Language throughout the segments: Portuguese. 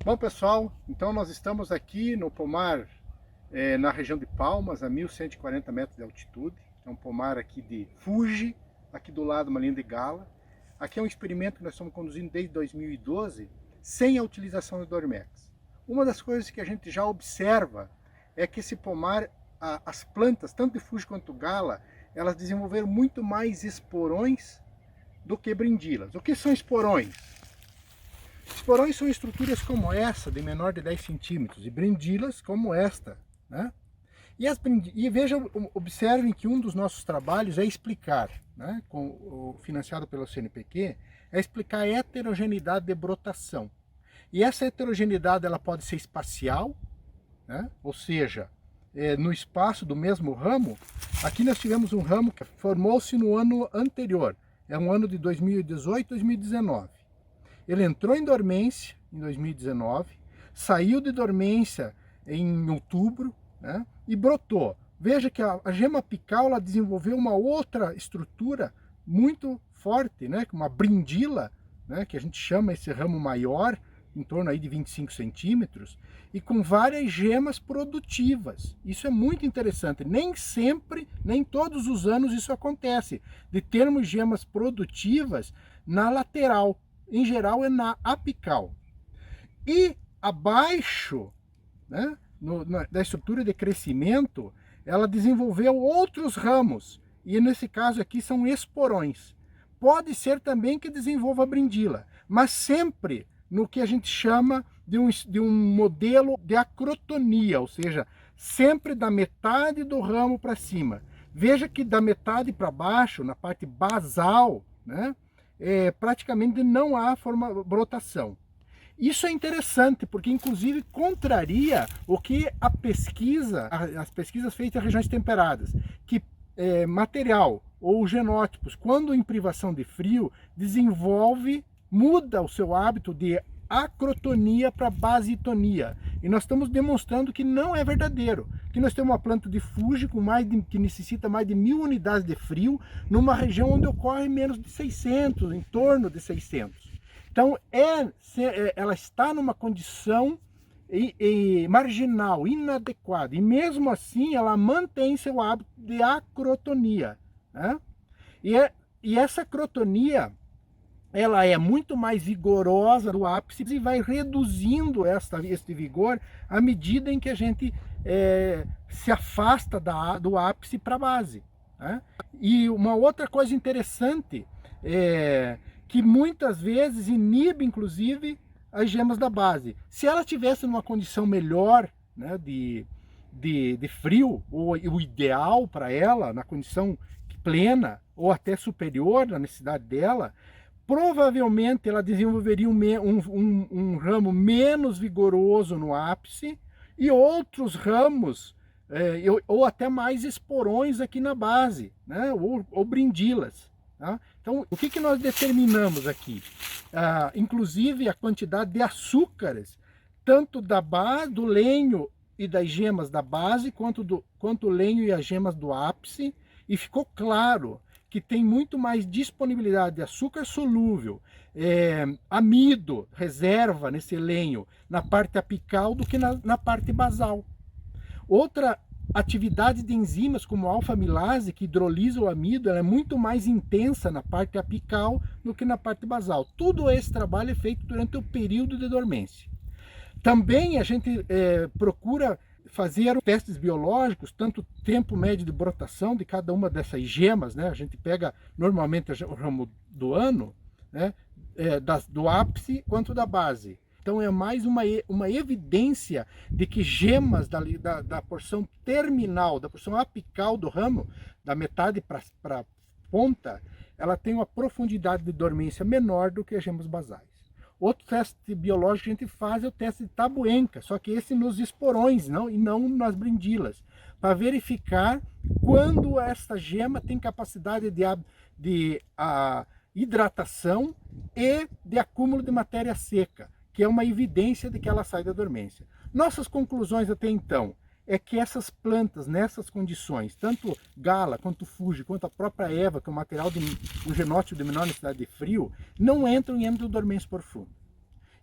Bom, pessoal, então nós estamos aqui no pomar na região de Palmas, a 1140 metros de altitude. É um pomar aqui de Fuji, aqui do lado uma linha de Gala. Aqui é um experimento que nós estamos conduzindo desde 2012, sem a utilização do Dormex. Uma das coisas que a gente já observa é que esse pomar, as plantas, tanto de Fuji quanto Gala, elas desenvolveram muito mais esporões do que brindilas. O que são esporões? Esporões são estruturas como essa, de menor de 10 centímetros, e brindilas como esta, né? E vejam, observem que um dos nossos trabalhos é explicar, né, financiado pelo CNPq, é explicar a heterogeneidade de brotação. E essa heterogeneidade ela pode ser espacial, né, ou seja, no espaço do mesmo ramo. Aqui nós tivemos um ramo que formou-se no ano anterior, é um ano de 2018, 2019. Ele entrou em dormência em 2019, saiu de dormência em outubro, né, e brotou. Veja que a gema apical ela desenvolveu uma outra estrutura muito forte, né, uma brindila, né, que a gente chama esse ramo maior, em torno aí de 25 centímetros, e com várias gemas produtivas. Isso é muito interessante. Nem sempre, nem todos os anos isso acontece, de termos gemas produtivas na lateral. Em geral é na apical. E abaixo, né, da estrutura de crescimento, ela desenvolveu outros ramos, e nesse caso aqui são esporões. Pode ser também que desenvolva brindila, mas sempre no que a gente chama de um modelo de acrotonia, ou seja, sempre da metade do ramo para cima. Veja que da metade para baixo, na parte basal, né, praticamente não há brotação. Isso é interessante, porque inclusive contraria o que as pesquisas feitas em regiões temperadas, que material ou genótipos, quando em privação de frio, muda o seu hábito de acrotonia para basitonia. E nós estamos demonstrando que não é verdadeiro. Que nós temos uma planta de Fuji que necessita mais de 1000 unidades de frio, numa região onde ocorre menos de 600, em torno de 600. Então, ela está numa condição marginal, inadequada. E mesmo assim, ela mantém seu hábito de acrotonia, né? E essa acrotonia ela é muito mais vigorosa no ápice e vai reduzindo este vigor à medida em que a gente se afasta do ápice para a base, né? E uma outra coisa interessante é que muitas vezes inibe, inclusive, as gemas da base. Se ela tivesse numa condição melhor, né, de frio, ou o ideal para ela, na condição plena, ou até superior na necessidade dela, provavelmente ela desenvolveria um ramo menos vigoroso no ápice e outros ramos, ou até mais esporões aqui na base, né? ou brindilas. Tá? Então, o que nós determinamos aqui? Inclusive a quantidade de açúcares, tanto da base, do lenho e das gemas da base, quanto o lenho e as gemas do ápice, e ficou claro que tem muito mais disponibilidade de açúcar solúvel, amido, reserva nesse lenho, na parte apical do que na parte basal. Outra atividade de enzimas como a alfa-amilase, que hidrolisa o amido, ela é muito mais intensa na parte apical do que na parte basal. Todo esse trabalho é feito durante o período de dormência. Também a gente procura fazer testes biológicos, tanto o tempo médio de brotação de cada uma dessas gemas, né? A gente pega normalmente o ramo do ano, né? Do ápice quanto da base. Então é mais uma evidência de que gemas da porção terminal, da porção apical do ramo, da metade para a ponta, ela tem uma profundidade de dormência menor do que as gemas basais. Outro teste biológico que a gente faz é o teste de Tabuenca, só que esse nos esporões e não nas brindilas, para verificar quando essa gema tem capacidade de hidratação e de acúmulo de matéria seca, que é uma evidência de que ela sai da dormência. Nossas conclusões até então é que essas plantas, nessas condições, tanto Gala, quanto Fuji, quanto a própria Eva, que é um material um genótipo de menor necessidade de frio, não entram em âmbito de dormência profunda.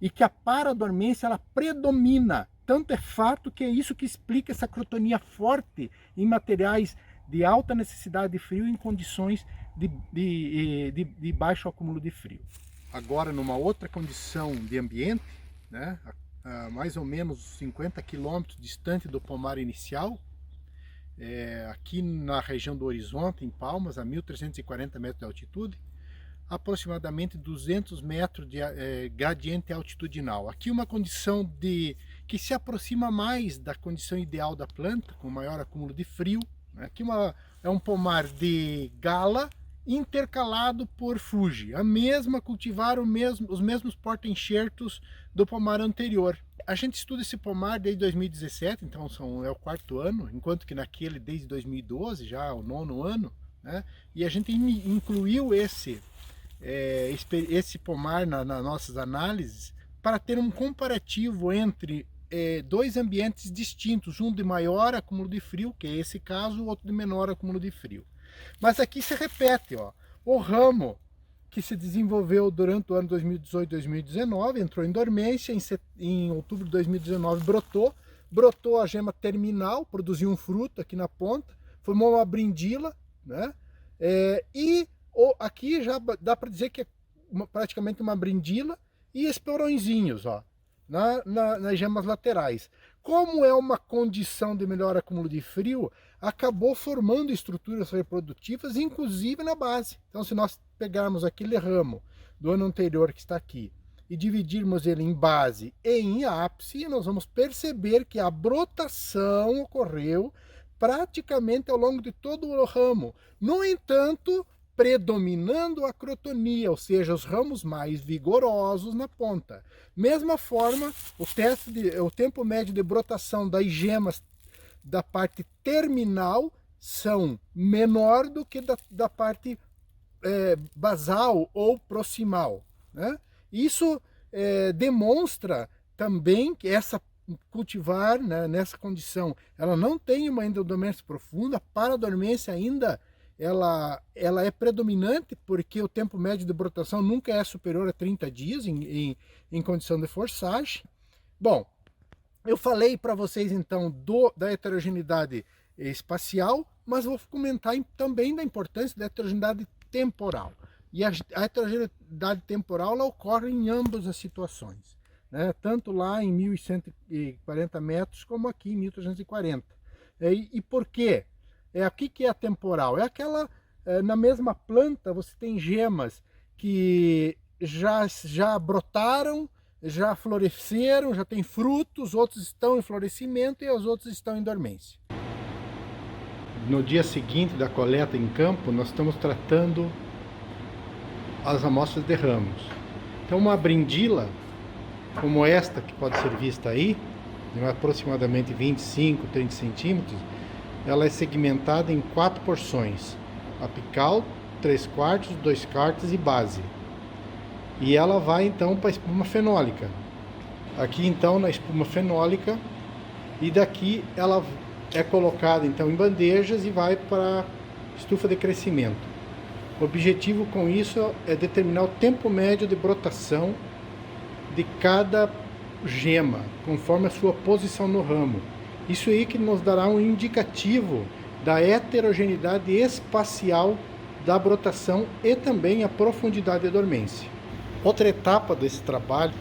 e que a paradormência ela predomina. Tanto é fato que é isso que explica essa crotonia forte em materiais de alta necessidade de frio em condições de baixo acúmulo de frio. Agora, numa outra condição de ambiente, né, a mais ou menos 50 quilômetros distante do pomar inicial, aqui na região do Horizonte, em Palmas, a 1.340 metros de altitude, aproximadamente 200 metros de gradiente altitudinal. Aqui uma condição que se aproxima mais da condição ideal da planta, com maior acúmulo de frio. Aqui é um pomar de gala intercalado por Fuji, a mesma cultivar os mesmos porta-enxertos do pomar anterior. A gente estuda esse pomar desde 2017, então é o 4º ano, enquanto que naquele desde 2012, já o 9º ano, né? E a gente incluiu esse pomar nas nossas análises para ter um comparativo entre dois ambientes distintos, um de maior acúmulo de frio, que é esse caso, o outro de menor acúmulo de frio. Mas aqui se repete, ó, o ramo que se desenvolveu durante o ano 2018-2019, entrou em dormência, em outubro de 2019 brotou a gema terminal, produziu um fruto aqui na ponta, formou uma brindila, né? Aqui já dá para dizer que é praticamente uma brindila e esporõezinhos, ó, nas gemas laterais. Como é uma condição de melhor acúmulo de frio, acabou formando estruturas reprodutivas, inclusive na base. Então, se nós pegarmos aquele ramo do ano anterior que está aqui e dividirmos ele em base e em ápice, nós vamos perceber que a brotação ocorreu praticamente ao longo de todo o ramo. No entanto, predominando a crotonia, ou seja, os ramos mais vigorosos na ponta. Mesma forma, o tempo médio de brotação das gemas da parte terminal são menor do que da parte basal ou proximal, né? Isso demonstra também que essa cultivar, né, nessa condição, ela não tem uma endodormência profunda, a paradormência ainda ela é predominante porque o tempo médio de brotação nunca é superior a 30 dias em condição de forçagem. Bom, eu falei para vocês então da heterogeneidade espacial, mas vou comentar também da importância da heterogeneidade temporal. E a heterogeneidade temporal ela ocorre em ambas as situações, né? Tanto lá em 1140 metros como aqui em 1340. E por quê? Aqui que é a temporal, é aquela, na mesma planta você tem gemas que já brotaram, já floresceram, já tem frutos, outros estão em florescimento e os outros estão em dormência. No dia seguinte da coleta em campo, nós estamos tratando as amostras de ramos. Então uma brindila, como esta que pode ser vista aí, de aproximadamente 25, 30 centímetros, ela é segmentada em 4 porções: apical, 3/4, 2/4 e base. E ela vai então para a espuma fenólica. Aqui então na espuma fenólica, e daqui ela é colocada então em bandejas e vai para a estufa de crescimento. O objetivo com isso é determinar o tempo médio de brotação de cada gema, conforme a sua posição no ramo. Isso aí que nos dará um indicativo da heterogeneidade espacial da brotação e também a profundidade de dormência. Outra etapa desse trabalho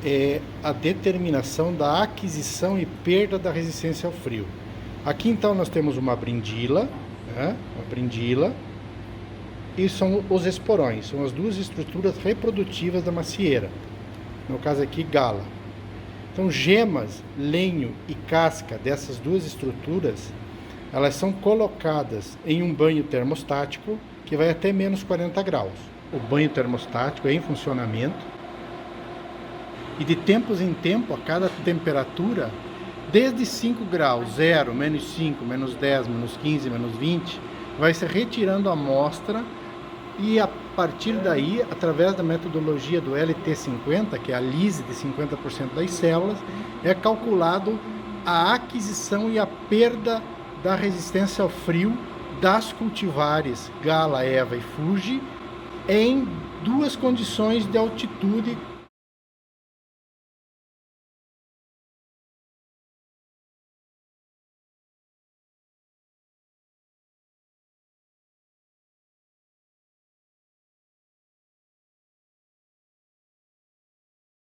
é a determinação da aquisição e perda da resistência ao frio. Aqui então nós temos uma brindila, né? Uma brindila, e são os esporões, são as duas estruturas reprodutivas da macieira, no caso aqui gala. Então gemas, lenho e casca dessas duas estruturas, elas são colocadas em um banho termostático que vai até menos 40 graus. O banho termostático é em funcionamento e de tempos em tempo, a cada temperatura, desde 5 graus, 0, menos 5, menos 10, menos 15, menos 20, vai se retirando a amostra e a partir daí, através da metodologia do LT50, que é a lise de 50% das células, é calculado a aquisição e a perda da resistência ao frio das cultivares Gala, Eva e Fuji em duas condições de altitude